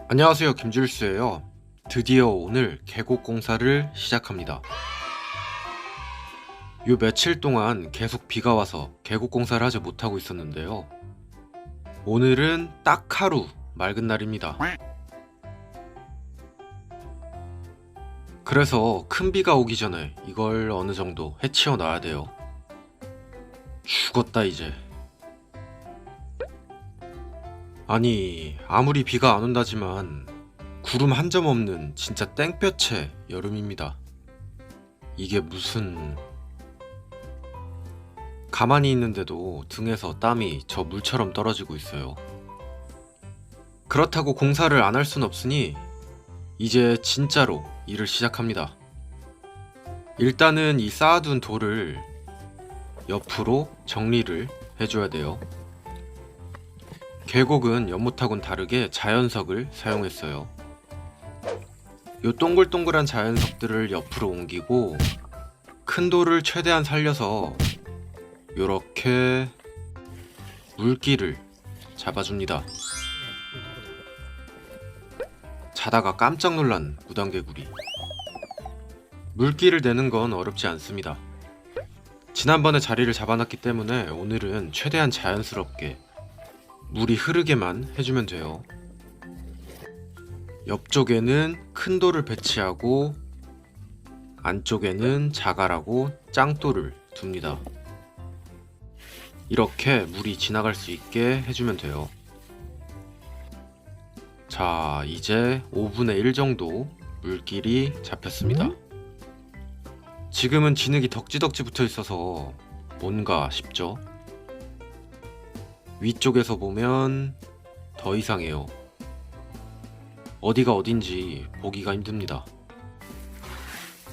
안녕하세요, 김줄수예요. 드디어 오늘 계곡 공사를 시작합니다. 요 며칠 동안 계속 비가 와서 계곡 공사를 하지 못하고 있었는데요. 오늘은 딱 하루 맑은 날입니다. 그래서 큰 비가 오기 전에 이걸 어느 정도 해치워 놔야 돼요. 죽었다 이제. 아니, 아무리 비가 안 온다지만 구름 한 점 없는 진짜 땡볕의 여름입니다. 이게 무슨... 가만히 있는데도 등에서 땀이 저 물처럼 떨어지고 있어요. 그렇다고 공사를 안 할 순 없으니 이제 진짜로 일을 시작합니다. 일단은 이 쌓아둔 돌을 옆으로 정리를 해줘야 돼요. 계곡은 연못하고는 다르게 자연석을 사용했어요. 요 동글동글한 자연석들을 옆으로 옮기고 큰 돌을 최대한 살려서 요렇게 물기를 잡아줍니다. 자다가 깜짝 놀란 무당개구리. 물기를 내는 건 어렵지 않습니다. 지난번에 자리를 잡아놨기 때문에 오늘은 최대한 자연스럽게 물이 흐르게만 해주면 돼요. 옆쪽에는 큰 돌을 배치하고 안쪽에는 자갈하고 짱돌을 둡니다. 이렇게 물이 지나갈 수 있게 해주면 돼요. 자, 이제 5분의 1 정도 물길이 잡혔습니다. 지금은 진흙이 덕지덕지 붙어 있어서 뭔가 싶죠? 위쪽에서 보면 더 이상해요. 어디가 어딘지 보기가 힘듭니다.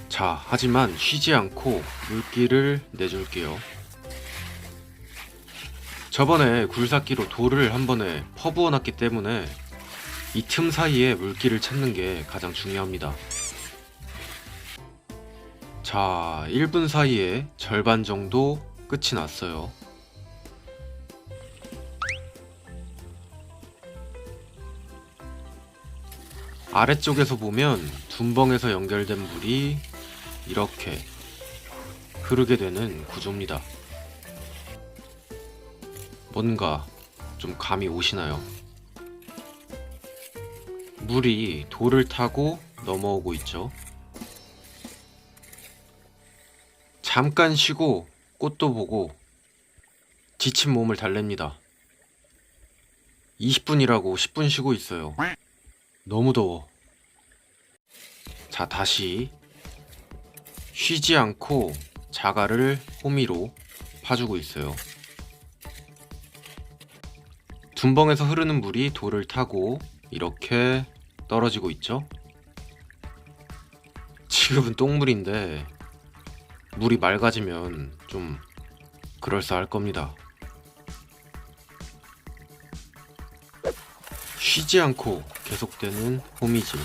자, 하지만 쉬지 않고 물기를 내줄게요. 저번에 굴삭기로 돌을 한 번에 퍼부어 놨기 때문에 이 틈 사이에 물기를 찾는 게 가장 중요합니다. 자, 1분 사이에 절반 정도 끝이 났어요. 아래쪽에서 보면 둔벙에서 연결된 물이 이렇게 흐르게 되는 구조입니다. 뭔가 좀 감이 오시나요? 물이 돌을 타고 넘어오고 있죠. 잠깐 쉬고 꽃도 보고 지친 몸을 달랩니다. 20분이라고 10분 쉬고 있어요. 너무 더워. 자, 다시 쉬지 않고 자갈을 호미로 파주고 있어요. 둔벙에서 흐르는 물이 돌을 타고 이렇게 떨어지고 있죠. 지금은 똥물인데 물이 맑아지면 좀 그럴싸할 겁니다. 쉬지 않고 계속되는 호미질.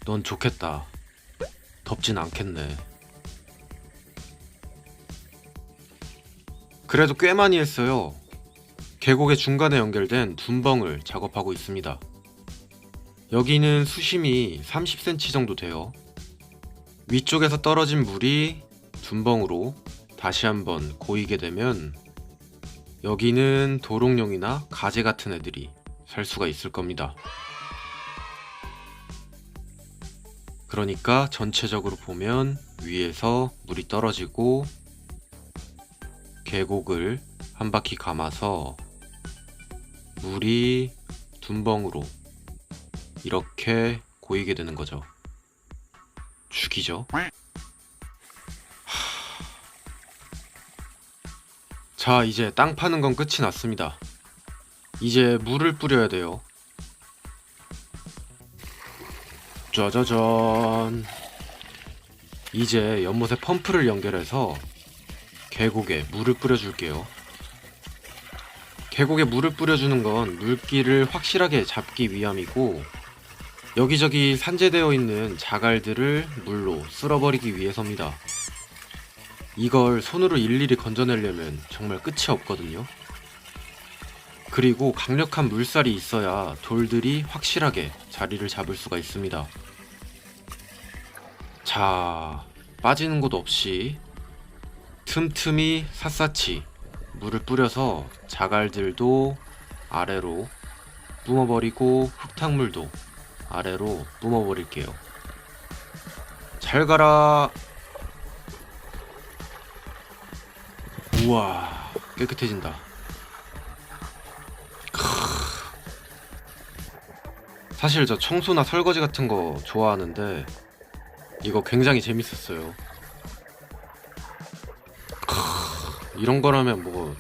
넌 좋겠다. 덥진 않겠네. 그래도 꽤 많이 했어요. 계곡의 중간에 연결된 둔벙을 작업하고 있습니다. 여기는 수심이 30cm 정도 돼요. 위쪽에서 떨어진 물이 둔벙으로 다시 한번 고이게 되면 여기는 도롱뇽이나 가재 같은 애들이 살 수가 있을 겁니다. 그러니까 전체적으로 보면 위에서 물이 떨어지고 계곡을 한 바퀴 감아서 물이 둔벙으로 이렇게 고이게 되는 거죠. 죽이죠. 자, 이제 땅 파는 건 끝이 났습니다. 이제 물을 뿌려야 돼요. 짜자잔. 이제 연못에 펌프를 연결해서 계곡에 물을 뿌려줄게요. 계곡에 물을 뿌려주는 건 물기를 확실하게 잡기 위함이고 여기저기 산재되어 있는 자갈들을 물로 쓸어버리기 위해서입니다. 이걸 손으로 일일이 건져내려면 정말 끝이 없거든요. 그리고 강력한 물살이 있어야 돌들이 확실하게 자리를 잡을 수가 있습니다. 자, 빠지는 곳 없이 틈틈이 샅샅이 물을 뿌려서 자갈들도 아래로 뿜어버리고 흙탕물도 아래로 뿜어버릴게요. 잘 가라. 우와, 깨끗해진다. 사실 저 청소나 설거지 같은 거 좋아하는데 이거 굉장히 재밌었어요. 이런 거라면 뭐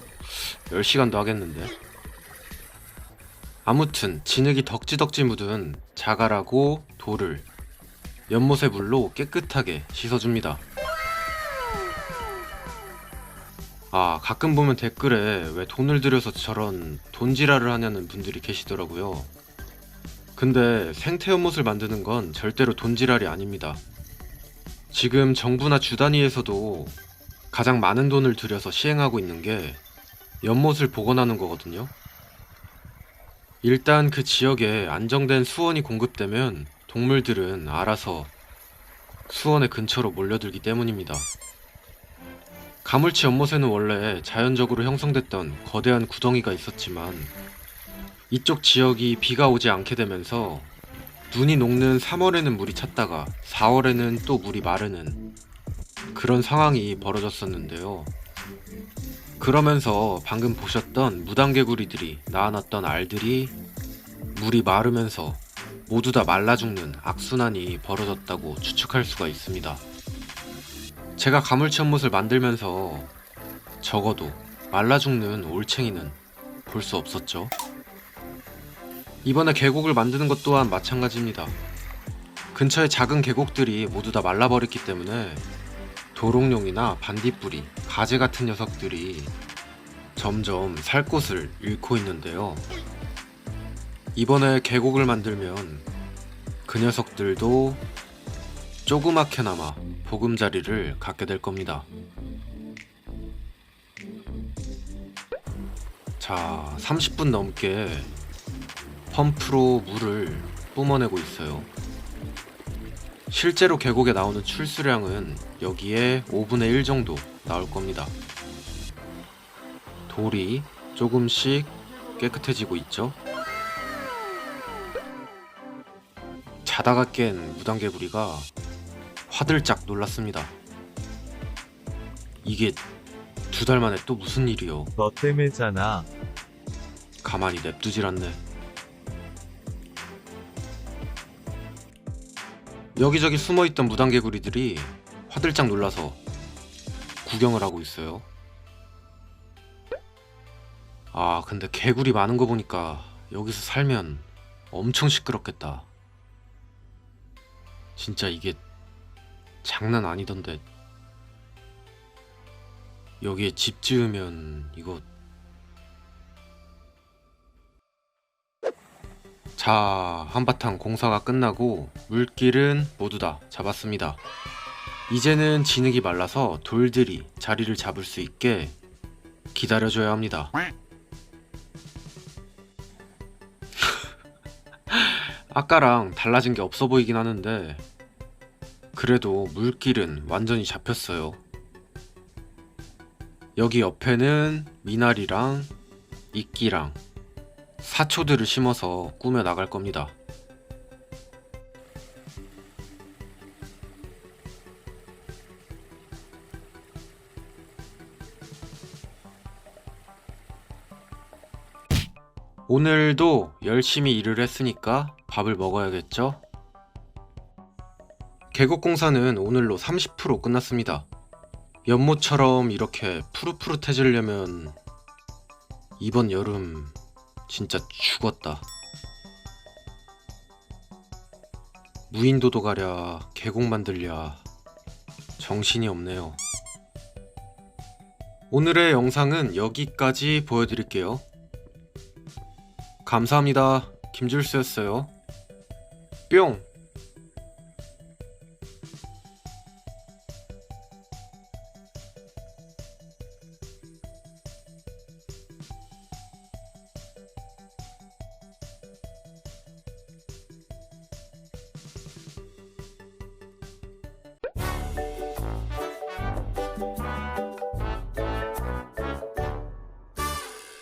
10시간도 하겠는데. 아무튼 진흙이 덕지덕지 묻은 자갈하고 돌을 연못의 물로 깨끗하게 씻어줍니다. 아, 가끔 보면 댓글에 왜 돈을 들여서 저런 돈지랄을 하냐는 분들이 계시더라고요. 근데 생태 연못을 만드는 건 절대로 돈지랄이 아닙니다. 지금 정부나 주 단위에서도 가장 많은 돈을 들여서 시행하고 있는 게 연못을 복원하는 거거든요. 일단 그 지역에 안정된 수원이 공급되면 동물들은 알아서 수원의 근처로 몰려들기 때문입니다. 가물치 연못에는 원래 자연적으로 형성됐던 거대한 구덩이가 있었지만 이쪽 지역이 비가 오지 않게 되면서 눈이 녹는 3월에는 물이 찼다가 4월에는 또 물이 마르는 그런 상황이 벌어졌었는데요. 그러면서 방금 보셨던 무당개구리들이 낳아놨던 알들이 물이 마르면서 모두 다 말라 죽는 악순환이 벌어졌다고 추측할 수가 있습니다. 제가 가물치 연못을 만들면서 적어도 말라 죽는 올챙이는 볼 수 없었죠. 이번에 계곡을 만드는 것 또한 마찬가지입니다. 근처의 작은 계곡들이 모두 다 말라버렸기 때문에 도롱뇽이나 반딧불이, 가재 같은 녀석들이 점점 살 곳을 잃고 있는데요. 이번에 계곡을 만들면 그 녀석들도 조그맣게나마 보금자리를 갖게 될 겁니다. 자, 30분 넘게 펌프로 물을 뿜어내고 있어요. 실제로 계곡에 나오는 출수량은 여기에 5분의 1 정도 나올 겁니다. 돌이 조금씩 깨끗해지고 있죠. 자다가 깬 무당개구리가 화들짝 놀랐습니다. 이게 2달 만에 또 무슨 일이요? 너 때문에잖아. 가만히 냅두질 않네. 여기저기 숨어있던 무당개구리들이 화들짝 놀라서 구경을 하고 있어요. 아, 근데 개구리 많은 거 보니까 여기서 살면 엄청 시끄럽겠다. 진짜 이게 장난 아니던데. 여기에 집 지으면 이거. 자, 한바탕 공사가 끝나고 물길은 모두 다 잡았습니다. 이제는 진흙이 말라서 돌들이 자리를 잡을 수 있게 기다려줘야 합니다. 아까랑 달라진 게 없어 보이긴 하는데 그래도 물길은 완전히 잡혔어요. 여기 옆에는 미나리랑 이끼랑 사초들을 심어서 꾸며 나갈 겁니다. 오늘도 열심히 일을 했으니까 밥을 먹어야겠죠? 계곡 공사는 오늘로 30% 끝났습니다. 연못처럼 이렇게 푸릇푸릇해지려면 이번 여름 진짜 죽었다. 무인도도 가랴 계곡 만들랴 정신이 없네요. 오늘의 영상은 여기까지 보여드릴게요. 감사합니다. 김줄수였어요. 뿅!